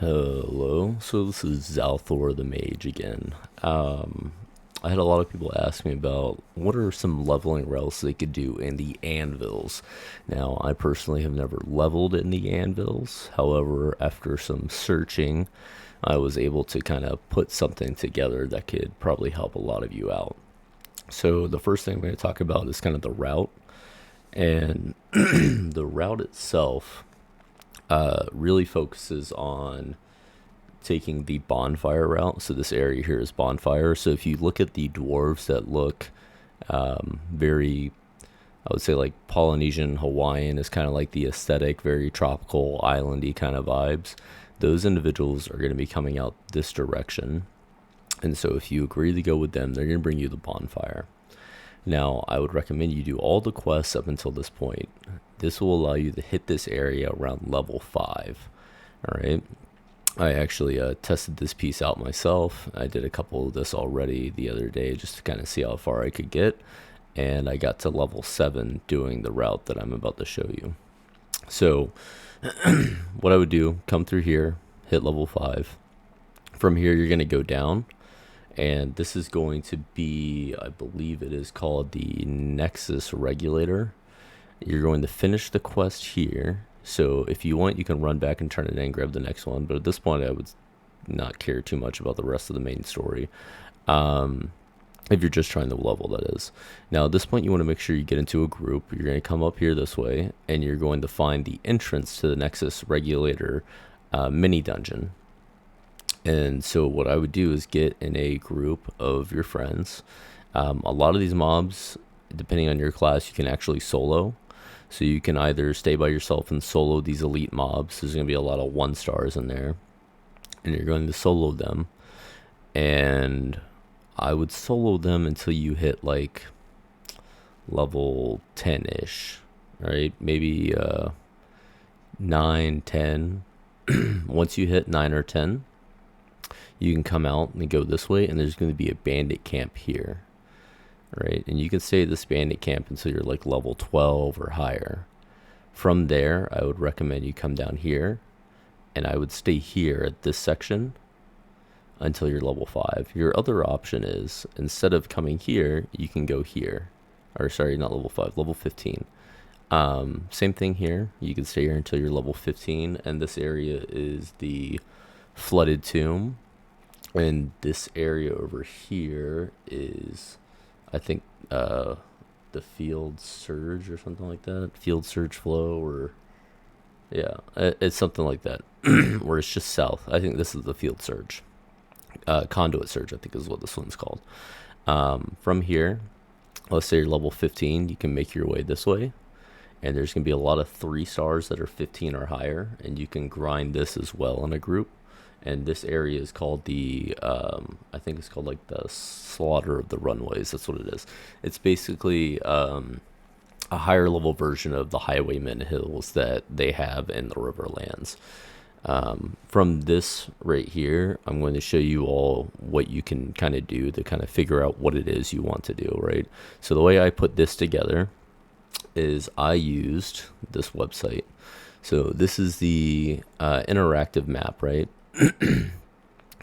Hello, so this is Zalthor the Mage again. I had a lot of people ask me about what are some leveling routes they could do in the Anvils. Now, I personally have never leveled in the Anvils. However, after some searching, I was able to kind of put something together that could probably help a lot of you out. So, the first thing I'm going to talk about is kind of the route. And the route itself really focuses on taking the bonfire route. So this area here is bonfire. So if you look at the dwarves that look very, I would say like Polynesian, Hawaiian is kind of like the aesthetic, very tropical, islandy kind of vibes. Those individuals are going to be coming out this direction. And so if you agree to go with them, they're going to bring you the bonfire. Now, I would recommend you do all the quests up until this point. This will allow you to hit this area around level 5. All right. I actually tested this piece out myself. I did a couple of this already the other day just to kind of see how far I could get. And I got to level 7 doing the route that I'm about to show you. So, what I would do, come through here, hit level 5. From here, you're going to go down. And this is going to be, I believe it is called the Nexus Regulator. You're going to finish the quest here. So if you want, you can run back and turn it in and grab the next one. But at this point, I would not care too much about the rest of the main story. If you're just trying to level, that is. Now, at this point, you want to make sure you get into a group. You're going to come up here this way, and you're going to find the entrance to the Nexus Regulator mini dungeon. And so what I would do is get in a group of your friends. A lot of these mobs, depending on your class, you can actually solo. So you can either stay by yourself and solo these elite mobs. There's going to be a lot of 1-stars in there. And you're going to solo them. And I would solo them until you hit like level 10-ish. Right? Maybe 9, 10. Once you hit 9 or 10, you can come out and go this way, and there's going to be a bandit camp here, right? And you can stay at this bandit camp until you're like level 12 or higher. From there, I would recommend you come down here, and I would stay here at this section until you're level 5. Your other option is, instead of coming here, you can go here. Or sorry, not level 5, level 15. Same thing here. You can stay here until you're level 15, and this area is the flooded tomb. And this area over here is, I think, the field surge or something like that. Field surge flow, or yeah, it's something like that. Where it's just south. I think this is the field surge. Conduit surge, I think, is what this one's called. From here, let's say you're level 15, you can make your way this way. And there's going to be a lot of 3-stars that are 15 or higher. And you can grind this as well in a group. And this area is called the, I think it's called like the Slaughter of the Runways. That's what it is. It's basically a higher level version of the Highwayman Hills that they have in the Riverlands. From this right here, I'm going to show you all what you can kind of do to kind of figure out what it is you want to do, right? So the way I put this together is I used this website. So this is the interactive map, right?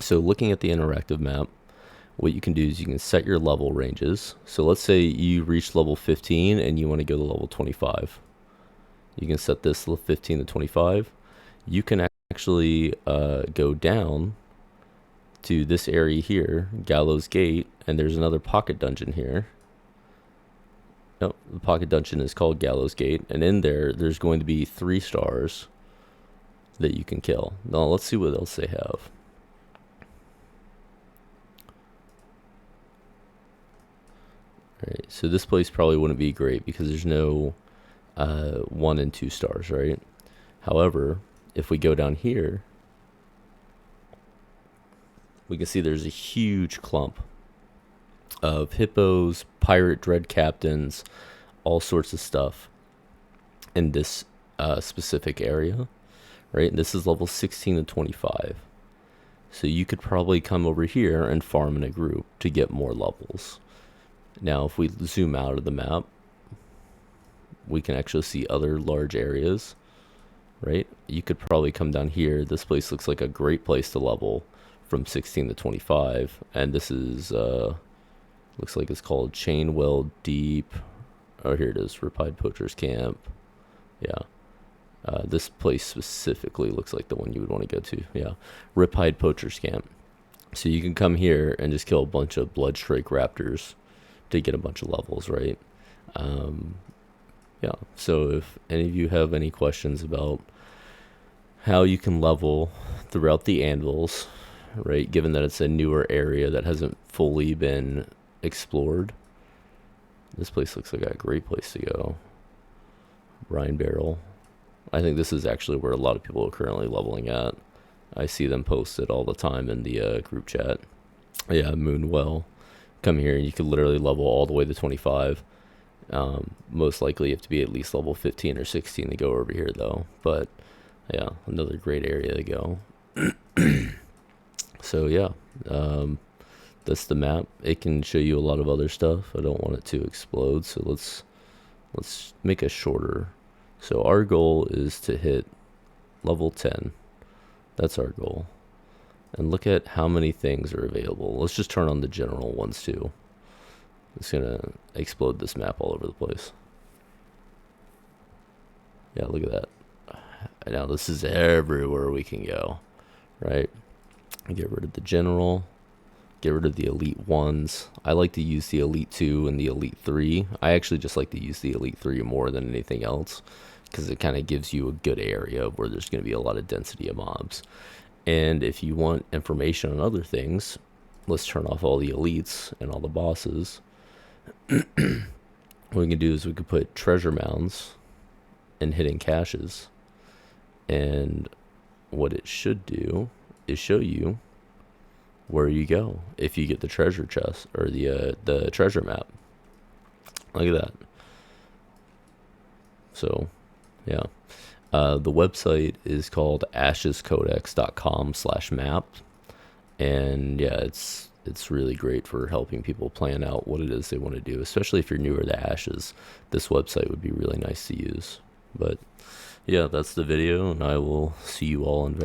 So looking at the interactive map, what you can do is you can set your level ranges. So let's say you reach level 15 and you want to go to level 25. You can set this 15 to 25. You can actually go down to this area here, Gallows Gate, and there's another pocket dungeon here. No, the pocket dungeon is called Gallows Gate, and in there's going to be 3-stars that you can kill. Now let's see what else they have. Alright, so this place probably wouldn't be great because there's no 1 and 2 stars, right? However, if we go down here, we can see there's a huge clump of hippos, pirate dread captains, all sorts of stuff in this specific area. Right, and this is level 16 to 25. So you could probably come over here and farm in a group to get more levels. Now, if we zoom out of the map, we can actually see other large areas. right? You could probably come down here. This place looks like a great place to level from 16 to 25. And this is, looks like it's called Chainwell Deep. Oh, here it is, Riptide Poacher's Camp. Yeah. This place specifically looks like the one you would want to go to. Yeah. Riptide Poacher's Camp. So you can come here and just kill a bunch of Bloodstrike Raptors to get a bunch of levels, right? Um, yeah. So if any of you have any questions about how you can level throughout the Anvils, right, given that it's a newer area that hasn't fully been explored, this place looks like a great place to go. Brine Barrel. I think this is actually where a lot of people are currently leveling at. I see them posted all the time in the group chat. Yeah, Moonwell. Come here and you could literally level all the way to 25. Most likely you have to be at least level 15 or 16 to go over here though. But yeah, another great area to go. So yeah, that's the map. It can show you a lot of other stuff. I don't want it to explode, so let's make it shorter. So our goal is to hit level 10. That's our goal. And look at how many things are available. Let's just turn on the general ones too. It's gonna explode this map all over the place. Yeah, look at that. Now this is everywhere we can go, right? Get rid of the general. Get rid of the elite ones. I like to use the elite 2 and the elite 3. I actually just like to use the elite 3 more than anything else because it kind of gives you a good area where there's going to be a lot of density of mobs. And if you want information on other things, let's turn off all the elites and all the bosses. What we can do is we could put treasure mounds and hidden caches. And what it should do is show you where you go if you get the treasure chest or the treasure map. Look at that. So yeah, the website is called ashescodex.com/map, and yeah, it's really great for helping people plan out what it is they want to do, especially if you're newer to Ashes. This website would be really nice to use. But yeah, that's the video, and I will see you all in very